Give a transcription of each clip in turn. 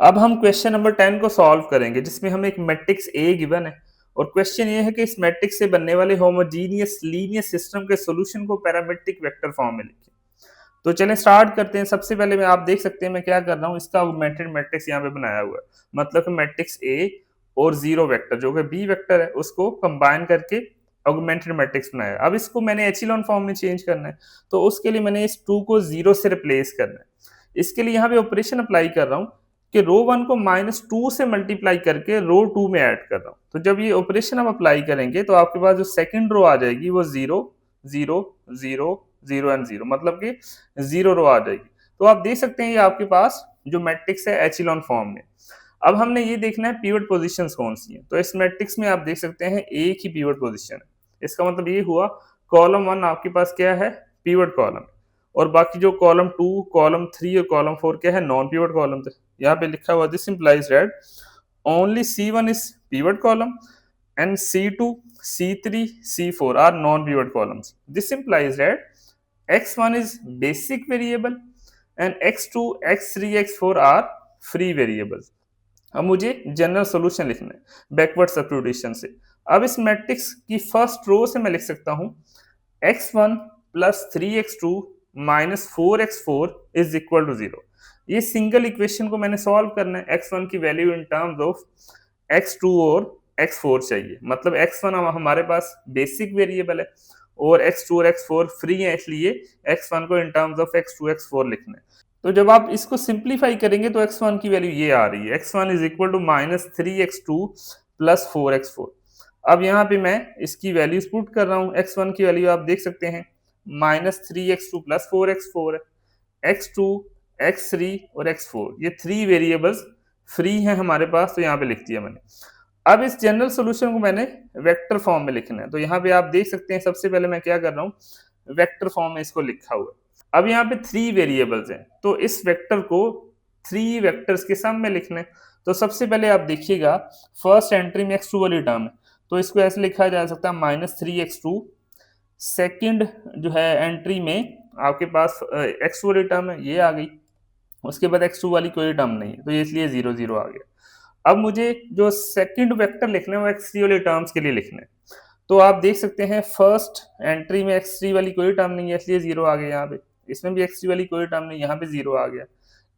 अब हम question number 10 को सॉल्व करेंगे जिसमें हमें एक मैट्रिक्स ए गिवन है और क्वेश्चन ये है कि इस मैट्रिक्स से बनने वाले होमोजीनियस लीनियर सिस्टम के सॉल्यूशन को पैरामीट्रिक वेक्टर फॉर्म में लिखें। तो चलें स्टार्ट करते हैं। सबसे पहले मैं आप देख सकते हैं मैं क्या कर रहा हूँ, इसका ऑगमेंटेड मैट्रिक्स यहाँ पे बनाया हुआ है। मतलब कि मैट्रिक्स ए और जीरो वेक्टर जो कि बी वेक्टर है उसको कंबाइन करके ऑगमेंटेड मैट्रिक्स बनाया। अब इसको मैंने एचिलॉन फॉर्म में चेंज करना है, तो उसके लिए मैंने इस 2 को 0 से रिप्लेस करना है। इसके लिए यहाँ पे ऑपरेशन अप्लाई कर रहा हूँ कि रो 1 को -2 से मल्टीप्लाई करके रो 2 में ऐड कर रहा हूँ। तो जब ये ऑपरेशन आप अप्लाई करेंगे तो आपके पास जो सेकंड रो आ जाएगी वो 0 0 0 0 एंड 0, मतलब कि 0 रो आ जाएगी। तो आप देख सकते हैं ये आपके पास जो मैट्रिक्स है एचिलॉन फॉर्म में। अब हमने ये देखना है पिवट पोजीशंस कौन सी हैं। तो इस मैट्रिक्स में आप देख सकते हैं एक ही पिवट पोजीशन है। इसका मतलब ये हुआ कॉलम 1 आपके पास क्या है, पिवट कॉलम, और बाकी जो कॉलम 2, कॉलम 3 और कॉलम 4 क्या है, नॉन पिवट कॉलम थे। यहाँ पे लिखा हुआ this implies that only C1 is pivot column and C2, C3, C4 are non-pivot columns. This implies that X1 is basic variable and X2, X3, X4 are free variables. अब मुझे general solution लिखना है backward substitution से। अब इस matrix की first row से मैं लिख सकता हूं x1 plus 3x2 minus 4x4 is equal to 0। ये सिंगल इक्वेशन को मैंने सॉल्व करना है। x1 की value in terms of x2 और x4 चाहिए। मतलब x1 हमारे पास बेसिक वेरिएबल है और x2 और x4 फ्री है, इसलिए x1 को in terms of x2 x4 लिखना है। तो जब आप इसको सिंप्लीफाई करेंगे तो x1 की वैल्यू ये आ रही है, x1 is equal to -3x2 plus 4x4। अब यहाँ पे मैं इसकी वैल्यूज पुट कर रहा हूँ। x1 की वैल्यू आप देख सकते हैं -3x2 प्लस 4x4 है। x2, x3 और x4 ये 3 वेरिएबल्स फ्री हैं हमारे पास, तो यहाँ पे लिख दिया मैंने। अब इस जनरल सॉल्यूशन को मैंने वेक्टर फॉर्म में लिखना है। तो यहाँ पे आप देख सकते हैं सबसे पहले मैं क्या कर रहा हूँ, वेक्टर फॉर्म में इसको लिखा हुआ है। अब यहाँ पे 3 वेरिएबल्स हैं, तो इस वेक्टर को 3 वेक्टर्स के सम में लिखना है। तो सबसे पहले आप देखिएगा फर्स्ट एंट्री में x2 वाली टर्म है, तो इसको ऐसे लिखा जा सकता है -3x2। सेकंड जो है एंट्री में आपके पास x2 वाली टर्म है, ये आ गई। उसके बाद x2 वाली कोई टर्म नहीं है, तो ये इसलिए 0 0 आ गया। अब मुझे जो सेकंड वेक्टर लिखना है वो x3 वाले टर्म्स के लिए लिखना है। तो आप देख सकते हैं फर्स्ट एंट्री में x3 वाली कोई टर्म नहीं है, इसलिए 0 आ गया यहाँ पे। इसमें भी x3 वाली कोई टर्म नहीं, यहाँ पे 0 आ गया।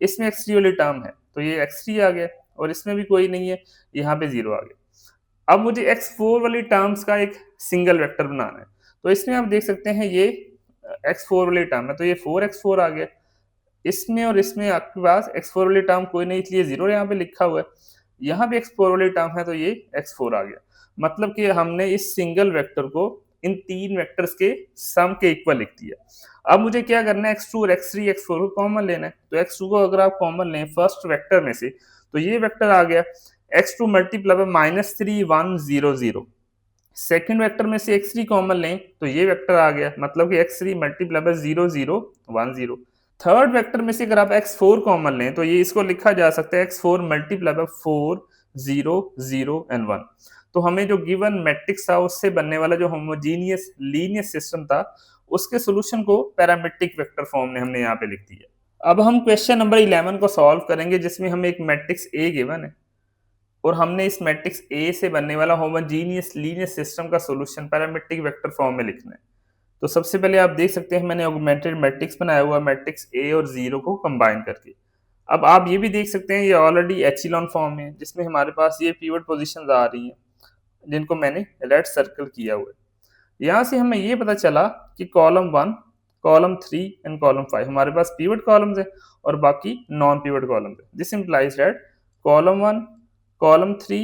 इसमें x3 वाली टर्म है, तो ये x3 आ गया, और इसमें भी कोई नहीं है, यहाँ पे 0 आ गया। अब मुझे x4 वाली टर्म्स का एक सिंगल वेक्टर बनाना है। तो इसमें आप देख सकते हैं ये x4 वाली टर्म है, तो ये 4x4 आ गया। इसमें और इसमें आपके पास x4 वाली टर्म कोई नहीं, इसलिए 0 यहाँ पे लिखा हुआ है। यहाँ भी x4 वाली टर्म है, तो ये x4 आ गया। मतलब कि हमने इस सिंगल वेक्टर को इन 3 वेक्टर्स के सम के इक्वल लिख दिया। अब मुझे क्या करना है, x2 और x3 x4 को कॉमन लेना है। तो x2 को अगर आप कॉमन लें फर्स्ट वेक्टर में से, तो ये वेक्टर आ गया x2 multiply bye -3 1 0 0। Second vector में से x3 कॉमन लें तो ये वेक्टर आ गया, मतलब कि x3 multiply bye 0 0 1 0। Third vector में से अगर आप x4 कॉमन लें तो ये इसको लिखा जा सकता है x4 मल्टीप्लाई बाय 4 0 0 एंड 1। तो हमें जो गिवन मैट्रिक्स था उससे बनने वाला जो होमोजीनियस लीनियर सिस्टम था उसके सॉल्यूशन को पैरामीट्रिक वेक्टर फॉर्म में हमने यहाँ पे लिख दिया। अब हम क्वेश्चन नंबर 11 को सॉल्व करेंगे जिसमें हमें एक मैट्रिक्स ए गिवन है और हमने इस मैट्रिक्स ए से बनने वाला होमोजीनियस लीनियर सिस्टम का सॉल्यूशन पैरामीट्रिक वेक्टर फॉर्म में लिखना है। तो सबसे पहले आप देख सकते हैं मैंने ऑगमेंटेड मैट्रिक्स बनाया हुआ मैट्रिक्स ए और 0 को कंबाइन करके। अब आप ये भी देख सकते हैं ये ऑलरेडी एचिलॉन फॉर्म में है जिसमें हमारे पास ये पिवट पोजीशंस आ रही हैं जिनको मैंने रेड सर्कल किया हुआ है। यहाँ से हमें ये पता चला कि कॉलम 1, कॉलम 3 एंड कॉलम 5 हमारे पास पिवट कॉलम्स है और बाकी नॉन पिवट कॉलम्स है। This implies that column 1, column 3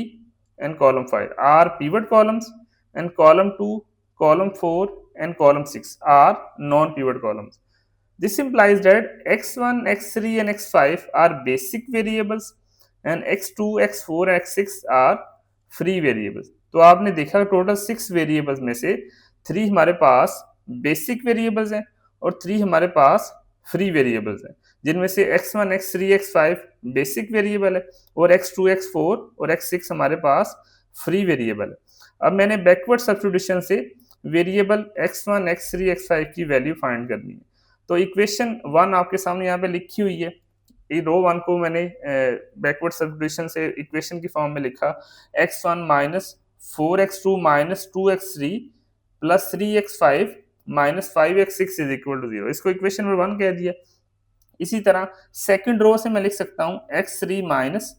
and column 5 are pivot columns and column 2, column 4 and column 6 are non-pivot columns. This implies that x1, x3 and x5 are basic variables and x2, x4 and x6 are free variables. तो आपने देखा total 6 variables में से 3 हमारे पास basic variables हैं और 3 हमारे पास free variables हैं, जिनमें से x1, x3, x5 basic variable है और x2, x4 और x6 हमारे पास फ्री वेरिएबल है। अब मैंने बैकवर्ड सब्स्टिट्यूशन से वेरिएबल x1, x3, x5 की वैल्यू फाइंड करनी है। तो इक्वेशन 1 आपके सामने यहाँ पे लिखी हुई है। ये रो 1 को मैंने बैकवर्ड सब्स्टिट्यूशन से इक्वेशन की फॉर्म में लिखा x1 minus 4x2 minus 2x3 plus 3x5 minus 5x6 is equal to 0। इसको इक्वेशन नंबर 1 कह दिया। इसी तरह सेकंड रो से मैं लिख सकता हूँ x3 minus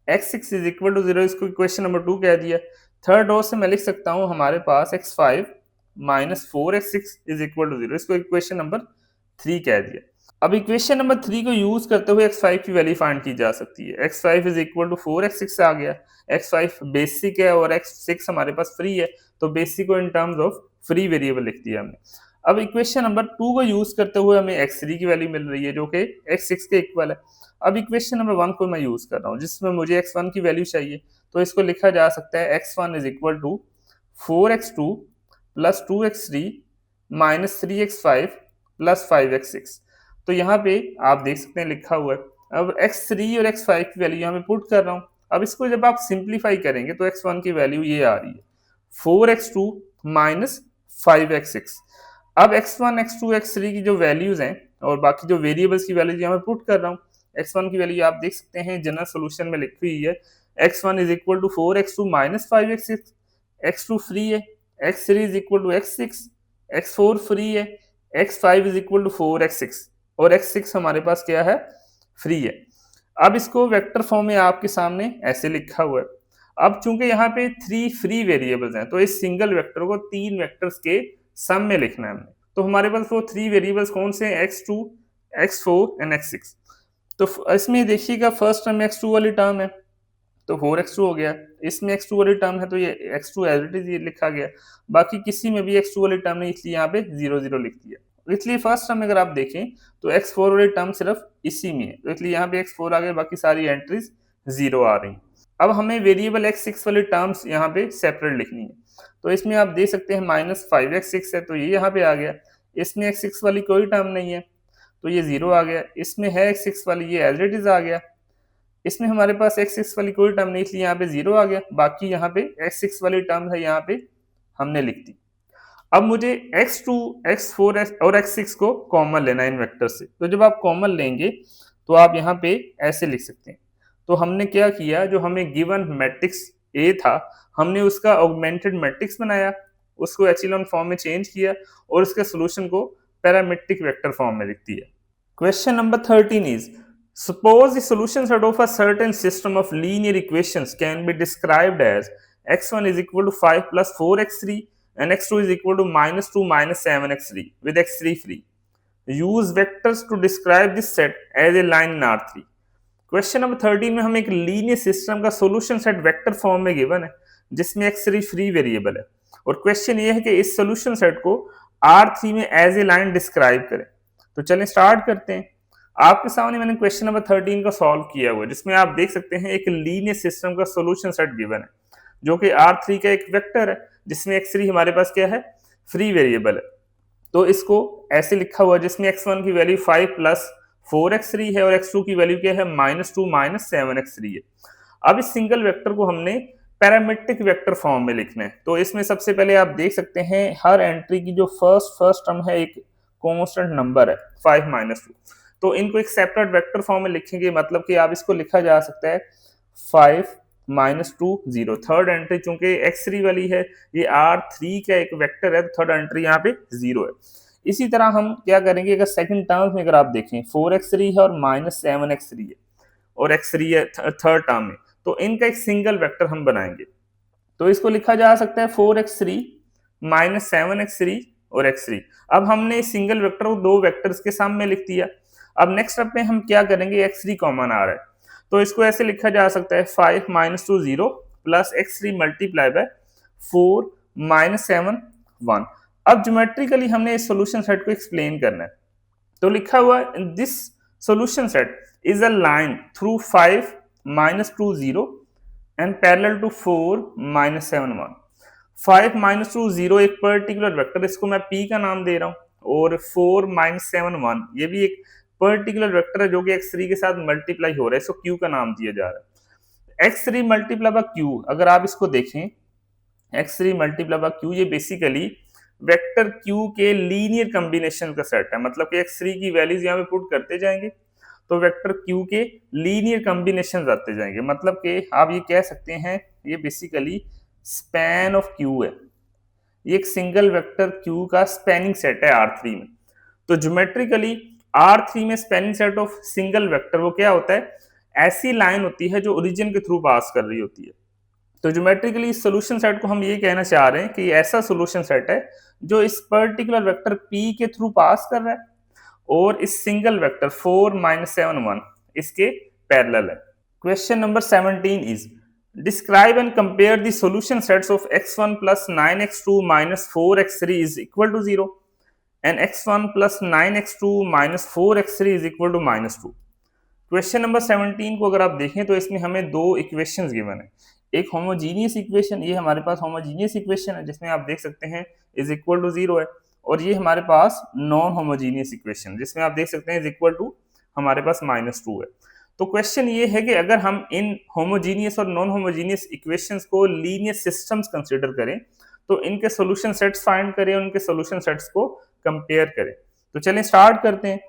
x6 is equal to 0, इसको इक्वेशन नंबर 2 कह दिया। थर्ड रो से मैं लिख सकता हूँ हमारे पास x5 minus 4x6 is equal to 0, इसको इक्वेशन नंबर 3 कह दिया। अब इक्वेशन नंबर 3 को यूज करते हुए x5 की वैल्यू फाइंड की जा सकती है। x5 is equal to 4x6 आ गया। x5 बेसिक है और x6 हमारे पास फ्री है, तो बेसिक को in terms of free variable लिख दिया हमने। अब इक्वेशन नंबर 2 को यूज करते हुए हमें x3 की वैल्यू मिल रही है जो कि x6 के इक्वल है। अब इक्वेशन नंबर 1 को मैं यूज कर रहा हूँ जिसमें मुझे x1 की वैल्यू चाहिए, तो इसको लिखा जा सकता है x1 is equal to 4x2 plus 2x3 minus 3x5 plus 5x6। तो यहाँ पे आप देख सकते हैं लिखा हुआ है। अब x3 और x5 की वैल्यू यहाँ पे पुट कर रहा हूँ। अब इसको जब आप सिंप्लीफाई करेंगे तो x1 की वैल्यू ये आ रही है 4x2 माइनस 5x6। अब x1, x2, x3 की जो वैल्यूज हैं और बाकी जो वेरिएबल्स की वैल्यूज यहाँ पे पुट कर रहा हूँ। x1 की वैल्यू आप देख सकते हैं जनरल सोल्यूशन में लिखी हुई है x1 is equal to 4x2 minus 5x6, x2 free है, x3 is equal to x6, x4 free है, x5 is equal to 4x6 और x6 हमारे पास क्या है, फ्री है। अब इसको वेक्टर फॉर्म में आपके सामने ऐसे लिखा हुआ है। अब चूंकि यहाँ पे 3 फ्री वेरिएबल्स हैं तो इस सिंगल वेक्टर को 3 वेक्टर्स के सम में लिखना है हमने। तो हमारे पास वो 3 वेरिएबल्स कौन से हैं, x2, x4 एंड x6। तो इसमें देखिएगा फर्स्ट टर्म x2 वाली टर्म है तो 4x2 हो गया, इसमें x2 वाली टर्म है तो ये x2 एज इट इज ये लिखा गया, बाकी किसी में भी x2 वाली टर्म नहीं इसलिए यहाँ पे 0 लिख दिया। इसलिए फर्स्ट टर्म अगर आप देखें तो x4 वाली टर्म सिर्फ इसी में है, तो इसलिए यहाँ पे x4 आ गया, बाकी सारी एंट्रीज 0 आ रही। अब हमें वेरिएबल x6 वाली टर्म्स यहाँ पे सेपरेट लिखनी है, तो इसमें आप देख सकते हैं माइनस 5x6 है तो ये यहाँ पे आ गया। इसमें x6 वाली कोई टर्म नहीं है तो ये 0 आ गया। इसमें है x6 वाली, ये एज इट इज आ गया। इसमें हमारे पास x6 वाली कोई टर्म नहीं इसलिए यहाँ पे 0 आ गया, बाकी यहाँ पे x6 वाली टर्म है यहाँ पे हमने लिख दी। अब मुझे x2, x4 और x6 को कॉमन लेना है इन वेक्टर से, तो जब आप कॉमन लेंगे तो आप यहाँ पे ऐसे लिख सकते हैं। तो हमने क्या किया, जो हमें गिवन मैट्रिक्स A था हमने उसका ऑगमेंटेड मैट्रिक्स बनाया, उसको एचिलॉन फॉर्म में चेंज किया और उसके सोल्यूशन को पैरामेट्रिक वेक्टर फॉर्म में लिख दिया। Question number 13 is, suppose the solution set of a certain system of linear equations can be described as x1 is equal to 5 plus 4x3 and x2 is equal to minus 2 minus 7x3 with x3 free. Use vectors to describe this set as a line in R3. Question number 13 में हमें एक linear system का solution set vector form में given है जिसमें x3 free variable है और question ये है कि इस सॉल्यूशन सेट को R3 में एज ए लाइन डिस्क्राइब करें। तो चलें स्टार्ट करते हैं। आपके सामने मैंने क्वेश्चन नंबर 13 को सॉल्व किया हुआ है जिसमें आप देख सकते हैं एक लीनियर सिस्टम का सॉल्यूशन सेट गिवन है जो कि R3 का एक वेक्टर है जिसमें x3 हमारे पास क्या है, फ्री वेरिएबल है। तो इसको ऐसे लिखा हुआ है जिसमें x1 की वैल्यू 5 प्लस 4x3 है और x2 की वैल्यू क्या है, -2 माइनस 7x3 है। अब इस सिंगल वेक्टर को हमने पैरामेट्रिक वेक्टर फॉर्म में लिखना है। तो इसमें सबसे पहले आप देख सकते हैं हर एंट्री की जो फर्स्ट टर्म है एक कांस्टेंट नंबर है 5 माइनस 2, तो इनको एक सेपरेट वेक्टर फॉर्म में लिखेंगे, मतलब कि आप इसको लिखा जा सकता है 5 माइनस 2 0। थर्ड एंट्री चूंकि x3 वाली है ये R3 का एक वेक्टर है तो थर्ड एंट्री यहाँ पे 0 है। इसी तरह हम क्या करेंगे, अगर सेकंड टर्म में अगर आप देखें 4x3 है और माइनस 7x3 है और x3 है थर्ड टर्म में, तो इनका एक सिंगल वेक्टर हम बनाएंगे। तो इसको लिखा जा सकता है 4x3 माइनस 7x3 और x3। अब हमने इस सिंगल वेक्टर को दो वेक्टर्स के सम में लिख दिया। अब नेक्स्ट स्टेप में हम क्या करेंगे, x3 कॉमन आ रहा है तो इसको ऐसे लिखा जा सकता है 5 minus 2 0 plus x3 multiply bye 4 minus 7 1। अब ज्योमेट्रिकली हमने इस सॉल्यूशन सेट को एक्सप्लेन करना है, तो लिखा हुआ this solution set is a line through 5 minus 2 0 and parallel to 4 minus 7 1। 5 minus 2 0 एक पर्टिकुलर वेक्टर, इसको मैं p का नाम दे रहा हूं, और 4 माइनस 7 1 ये भी एक पर्टिकुलर वेक्टर है जो कि x3 के साथ मल्टीप्लाई हो रहा है, इसको q का नाम दिया जा रहा है। x3 मल्टीप्लाई बाय q, अगर आप इसको देखें x3 मल्टीप्लाई बाय q ये बेसिकली वेक्टर q के लीनियर कॉम्बिनेशन का सेट है, मतलब कि x3 की वैल्यूज यहाँ पे पुट करते जाएंगे तो वेक्टर क्यू के लीनियर कॉम्बिनेशन आते जाएंगे। मतलब कि आप ये कह सकते हैं ये बेसिकली स्पैन ऑफ क्यू है, ये एक सिंगल वेक्टर क्यू का स्पैनिंग सेट है R3 में। तो ज्योमेट्रिकली R3 में spanning set of single vector वो क्या होता है, ऐसी लाइन होती है जो ओरिजिन के थ्रू पास कर रही होती है। तो ज्योमेट्रिकली इस सोल्यूशन सेट को हम ये कहना चाह रहे हैं कि ये ऐसा सोल्यूशन सेट है जो इस पर्टिकुलर वेक्टर P के थ्रू पास कर रहा है और इस सिंगल वेक्टर 4 7 1 इसके पैरेलल है। Question number 17 is describe and compare the solution sets of x1 plus 9x2 minus 4x3 is equal to 0 and x1 plus 9x2 minus 4x3 is equal to minus 2। Question number 17 को अगर आप देखें तो इसमें हमें दो equations given है। एक होमोजीनियस इक्वेशन, ये हमारे पास होमोजीनियस इक्वेशन है जिसमें आप देख सकते हैं इज इक्वल टू 0 है, और ये हमारे पास नॉन होमोजीनियस इक्वेशन जिसमें आप देख सकते हैं इज इक्वल टू हमारे पास -2 है। तो क्वेश्चन ये है कि अगर हम इन होमोजीनियस और नॉन होमोजीनियस इक्वेशंस को लीनियर सिस्टम्स कंसीडर करें तो इनके सॉल्यूशन सेट्स फाइंड करें, उनके सॉल्यूशन सेट्स को कंपेयर करें। तो चलें स्टार्ट करते हैं।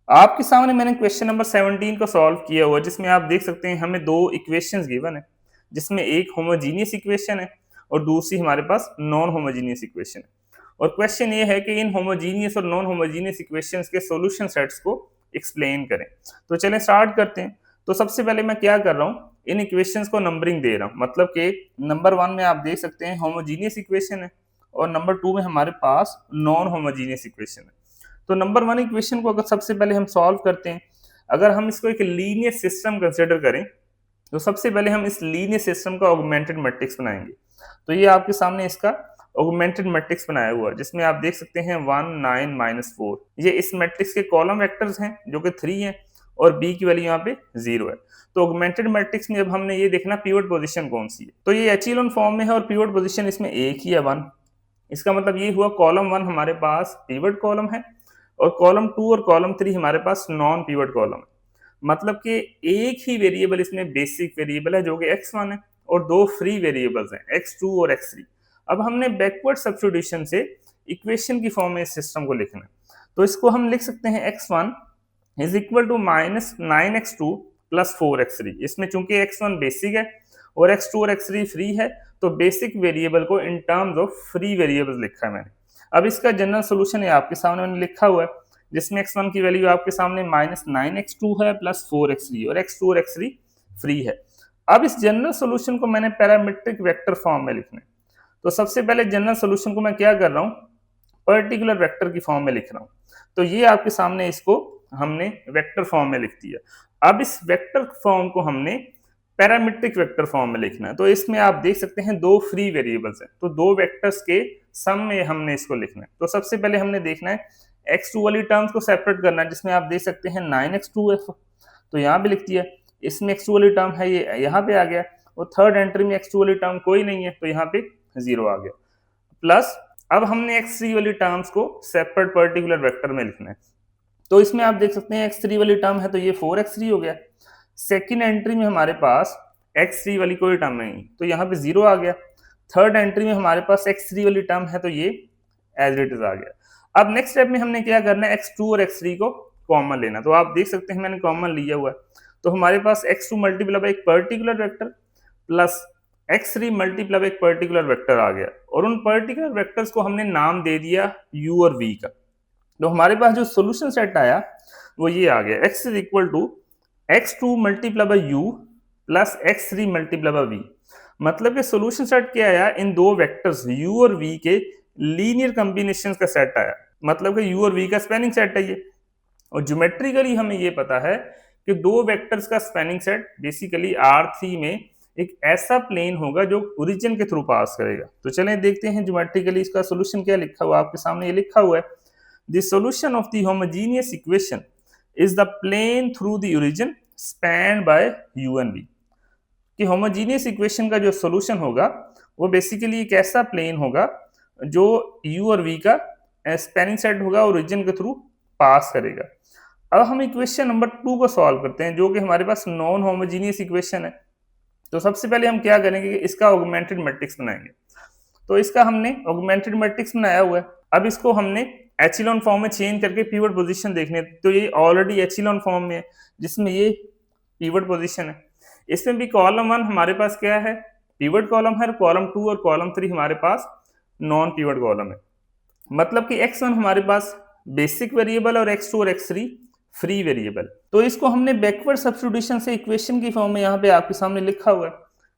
आपके सामने मैंने क्वेश्चन नंबर 17 को सॉल्व किया हुआ जिसमें आप देख सकते हैं हमें दो इक्वेशंस गिवन है, जिसमें एक होमोजीनियस इक्वेशन है और दूसरी हमारे पास नॉन होमोजीनियस इक्वेशन है। और क्वेश्चन ये है कि इन होमोजीनियस और नॉन होमोजीनियस इक्वेशंस के सॉल्यूशन सेट्स को एक्सप्लेन करें। तो चलें स्टार्ट करते हैं। तो सबसे पहले मैं क्या कर रहा हूँ, इन इक्वेशंस को नंबरिंग दे रहा हूँ। मतलब कि नंबर 1 में आप देख सकते हैं होमोजीनियस इक्वेशन है और नंबर 2 में हमारे पास नॉन होमोजीनियस इक्वेशन है। तो नंबर 1 इक्वेशन को अगर सबसे पहले हम सॉल्व करते हैं, अगर हम इसको एक लीनियर सिस्टम कंसिडर करें तो सबसे पहले हम इस लीनियर सिस्टम का ऑगमेंटेड मैट्रिक्स बनाएंगे। तो ये आपके सामने इसका ऑगमेंटेड मैट्रिक्स बनाया हुआ है जिसमें आप देख सकते हैं 1 9 -4 ये इस मैट्रिक्स के कॉलम वेक्टर्स हैं जो कि 3 हैं और बी की वैल्यू यहाँ पे 0 है। तो ऑगमेंटेड मैट्रिक्स में अब हमने ये देखना पिवट पोजीशन कौन सी है, तो ये एचिलॉन फॉर्म में है और पिवट पोजीशन इसमें एक ही है 1। इसका मतलब ये हुआ कॉलम 1 हमारे पास पिवट कॉलम है और कॉलम 2 और कॉलम 3 हमारे पास नॉन पिवट कॉलम है। मतलब कि एक ही वेरिएबल इसमें बेसिक वेरिएबल है जो कि x1 है और दो फ्री वेरिएबल्स हैं x2 और x3। अब हमने बैकवर्ड सब्स्टिट्यूशन से इक्वेशन की फॉर्म में इस सिस्टम को लिखना है। तो इसको हम लिख सकते हैं x1 is equal to -9x2 plus 4x3। इसमें चूंकि x1 बेसिक है और x2 और x3 फ्री है तो बेसिक वेरिएबल को in terms of free variables लिखा है मैंने। अब इसका जनरल सोल्यूशन है आपके सामने मैंने लिखा हुआ है जिसमें x1 की वैल्यू आपके सामने -9x2 है प्लस 4x3 और x2 और x3 फ्री है। अब इस जनरल सोल्यूशन को मैंने पैरामीट्रिक वेक्टर फॉर्म में लिखना है। तो सबसे पहले जनरल सोल्यूशन को मैं क्या कर रहा हूँ, पर्टिकुलर वेक्टर की फॉर्म में लिख रहा हूँ। तो ये आपके सामने इसको हमने वेक्टर फॉर्म में लिख दिया। अब इस वेक्टर फॉर्म को हमने पैरामीट्रिक वेक्टर फॉर्म में लिखना है। तो इसमें आप देख सकते हैं दो फ्री वेरिएबल्स हैं तो दो वेक्टर्स के सम में हमने इसको लिखना है। तो सबसे पहले हमने देखना है x2 वाली टर्म्स को सेपरेट करना है जिसमें आप देख सकते हैं 9x2 है तो यहाँ पे लिख दिया। इसमें x2 वाली टर्म है ये यहाँ पे आ गया और थर्ड एंट्री में x2 वाली टर्म कोई नहीं है तो यहाँ पे 0 आ गया। प्लस अब हमने x3 वाली टर्म्स को सेपरेट पर्टिकुलर वेक्टर में लिखना है। तो इसमें आप देख सकते हैं x3 वाली टर्म है तो ये 4x3 हो गया। सेकेंड एंट्री में हमारे पास x3 वाली कोई टर्म नहीं तो यहाँ पे 0 आ गया। थर्ड एंट्री में हमारे पास x3 वाली टर्म है तो ये एज इट इज आ गया। अब नेक्स्ट स्टेप में हमने क्या करना है, x2 और x3 को कॉमन लेना। तो आप देख सकते हैं मैंने कॉमन लिया हुआ है तो हमारे पास x2 मल्टीप्लाई बाय एक particular vector plus x3 multiply bye एक पर्टिकुलर वेक्टर आ गया और उन पर्टिकुलर वेक्टर्स को हमने नाम दे दिया u और v का। तो हमारे पास जो सोल्यूशन सेट आया वो ये आ गया x is equal to x2 multiply by u plus x3 multiply by v। मतलब कि सोल्यूशन सेट क्या आया, इन दो वेक्टर्स u और v के लीनियर कॉम्बिनेशंस का सेट आया। मतलब कि u और v का स्पैनिंग सेट है ये। और ज्योमेट्रिकली हमें ये पता है कि दो वेक्टर्स का स्पैनिंग सेट बेसिकली R3 में एक ऐसा प्लेन होगा जो ओरिजिन के थ्रू पास करेगा। तो चलें देखते हैं ज्योमेट्रिकली इसका सोल्यूशन क्या लिखा हुआ। आपके सामने ये लिखा हुआ है the solution of the homogeneous equation is the plane through the origin spanned by u and v। कि होमोजीनियस इक्वेशन का जो सोल्यूशन होगा वो बेसिकली एक ऐसा प्लेन होगा जो u और v का स्पैनिंग सेट होगा ओरिजिन के थ्रू पास करेगा। अब हम इक्वेशन नंबर 2 को सॉल्व करते हैं जो कि हमारे पास नॉन होमोजीनियस इक्वेशन है। तो सबसे पहले हम क्या करेंगे कि इसका ऑगमेंटेड मैट्रिक्स बनाएंगे। तो इसका हमने ऑगमेंटेड मैट्रिक्स बनाया हुआ है। अब इसको हमने एचिलॉन फॉर्म में चेंज करके पिवट पोजीशन देखने, तो ये ऑलरेडी एचिलॉन फॉर्म में है जिसमें ये पिवट पोजीशन है। इसमें भी कॉलम 1 हमारे पास क्या है, पिवट कॉलम है, कॉलम 2 और कॉलम 3 हमारे पास नॉन पिवट कॉलम है। मतलब कि x1 हमारे पास बेसिक वेरिएबल और x2 और x3 फ्री वेरिएबल। तो इसको हमने बैकवर्ड सब्स्टिट्यूशन से इक्वेशन की फॉर्म में यहाँ पे आपके सामने लिखा हुआ है,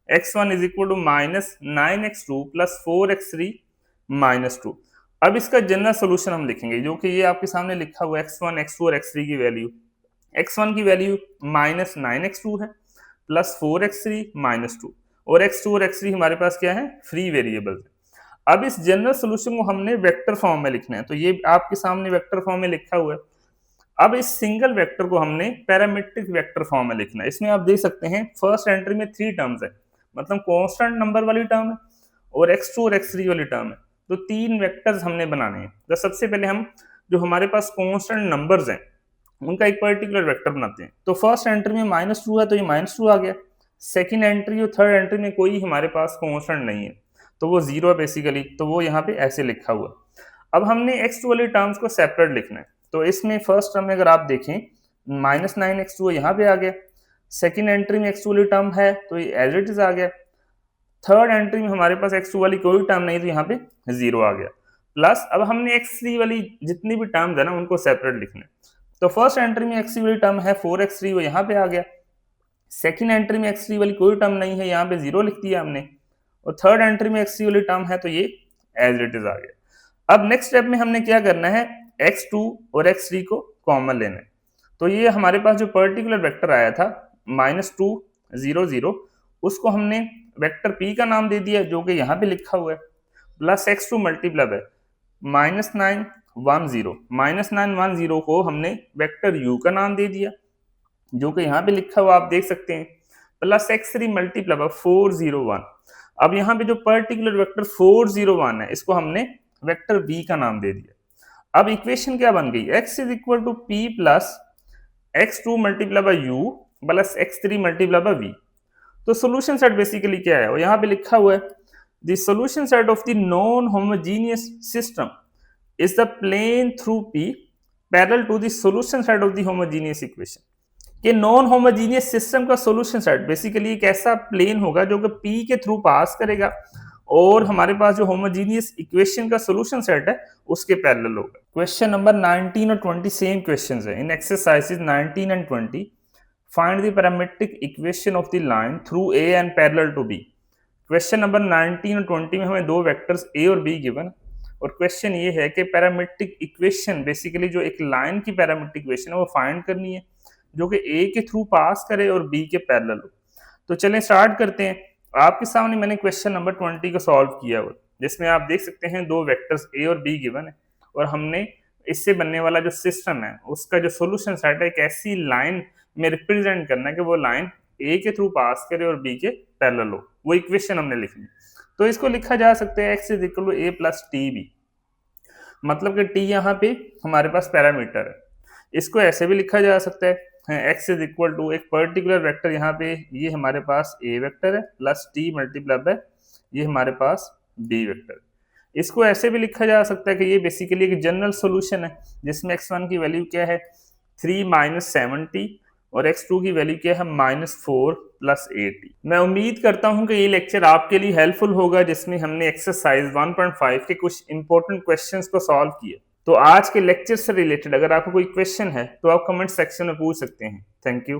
x1 is equal to minus 9x2 plus 4x3 minus 2। अब इसका जनरल सोल्यूशन हम लिखेंगे, जो कि ये आपके सामने लिखा हुआ है, x1 x2 और x3 की वैल्यू। x1 की वैल्यू माइनस 9x2 है प्लस 4x3 माइनस 2, और x2 और x3 हमारे पास क्या है, फ्री वेरिएबल। अब इस जनरल सोल्यूशन को हमने वेक्टर फॉर्म में लिखना है, तो ये आपके सामने वेक्टर फॉर्म में लिखा हुआ है। अब इस सिंगल वेक्टर को हमने पैरामीट्रिक वेक्टर फॉर्म में लिखना है। इसमें आप देख सकते हैं फर्स्ट एंट्री में 3 टर्म्स है, मतलब कांस्टेंट नंबर वाली टर्म है और x2 और x3 वाली टर्म है, तो 3 वेक्टर्स हमने बनाने हैं। तो सबसे पहले हम जो हमारे पास कांस्टेंट नंबर्स हैं उनका एक पर्टिकुलर वेक्टर बनाते हैं। तो फर्स्ट एंट्री में -2 है, तो ये -2 आ गया। सेकेंड एंट्री और थर्ड एंट्री में कोई हमारे पास कांस्टेंट नहीं है, तो वो 0 है बेसिकली, तो वो यहाँ पे ऐसे लिखा हुआ। अब हमने x2 वाली टर्म्स को सेपरेट लिखना है, तो इसमें फर्स्ट टर्म में अगर आप देखें -9x2 यहाँ पे आ गया, सेकेंड एंट्री में x2 वाली टर्म है तो ये एज इट इज आ गया, थर्ड एंट्री में हमारे पास x2 वाली कोई टर्म नहीं तो यहाँ पे 0 आ गया। प्लस अब हमने x3 वाली जितनी भी टर्म्स है ना उनको सेपरेट लिखना है। तो फर्स्ट एंट्री में x3 वाली टर्म है 4x3, वो यहाँ पे आ गया। सेकेंड एंट्री में x3 वाली कोई टर्म नहीं है, यहाँ पे 0 लिख दिया हमने, और थर्ड एंट्री में x3 वाली टर्म है तो ये एज इट इज आ गया। अब नेक्स्ट स्टेप में हमने क्या करना है, x2 और x3 को कॉमन लेना है। तो ये हमारे पास जो पर्टिकुलर वेक्टर आया था -2 0 0, उसको हमने वेक्टर p का नाम दे दिया जो कि यहाँ पे लिखा हुआ है, प्लस x2 मल्टीप्लाई है -9 1 0, -9 1 0 को हमने वेक्टर u का नाम दे दिया जो कि यहाँ पे लिखा हुआ आप देख सकते हैं, प्लस x3 मल्टीप्लाई बाय 4 0 1। अब यहाँ पे जो पर्टिकुलर वेक्टर 4 0 1 है इसको हमने वेक्टर v का नाम दे दिया। अब इक्वेशन क्या बन गई, x is equal to p plus x2 multiply by u plus x3 multiply by v। तो सोल्यूशन सेट बेसिकली क्या है, और यहाँ पे लिखा हुआ है the solution set of the non homogeneous system is the plane through p parallel to the solution set of the homogeneous equation. कि नॉन होमोजीनियस सिस्टम का सॉल्यूशन सेट बेसिकली एक ऐसा प्लेन होगा जो कि P के थ्रू पास करेगा और हमारे पास जो होमोजीनियस इक्वेशन का सॉल्यूशन सेट है उसके पैरेलल होगा। क्वेश्चन नंबर 19 और 20 सेम क्वेश्चंस है। In exercises 19 and 20 find the parametric equation of the line through A and parallel to B। Question number 19 और 20 में हमें दो वेक्टर्स A और B गिवन, और क्वेश्चन ये है कि पैरामीट्रिक इक्वेशन बेसिकली जो एक लाइन की पैरामीट्रिक इक्वेशन है वो फाइंड करनी है जो कि A के थ्रू पास करे और B के पैरेलल हो। तो चलें स्टार्ट करते हैं। आपके सामने मैंने क्वेश्चन नंबर 20 को सॉल्व किया हुआ, जिसमें आप देख सकते हैं दो वेक्टर्स A और B गिवन है और हमने इससे बनने वाला जो सिस्टम है उसका जो सॉल्यूशन सेट है एक ऐसी लाइन में रिप्रेजेंट करना है कि वो लाइन A के थ्रू पास करे और B के पैरेलल हो, वो इक्वेशन हमने लिखनी। तो इसको लिखा जा सकता है x is equal to a plus t b, मतलब कि t यहाँ पे हमारे पास पैरामीटर है। इसको ऐसे भी लिखा जा सकता है x इज इक्वल टू एक पर्टिकुलर वेक्टर यहाँ पे ये हमारे पास a वेक्टर है प्लस t मल्टीप्लाई बाय ये हमारे पास b वेक्टर। इसको ऐसे भी लिखा जा सकता है कि ये बेसिकली एक जनरल सॉल्यूशन है जिसमें x1 की वैल्यू क्या है 3 माइनस 70 और x2 की वैल्यू क्या है -4 प्लस 80। मैं उम्मीद करता हूं कि ये लेक्चर आपके लिए हेल्पफुल होगा जिसमें हमने एक्सरसाइज 1.5 के कुछ इंपॉर्टेंट क्वेश्चंस को सॉल्व किया। तो आज के लेक्चर से रिलेटेड अगर आपको कोई क्वेश्चन है तो आप कमेंट सेक्शन में पूछ सकते हैं। Thank you.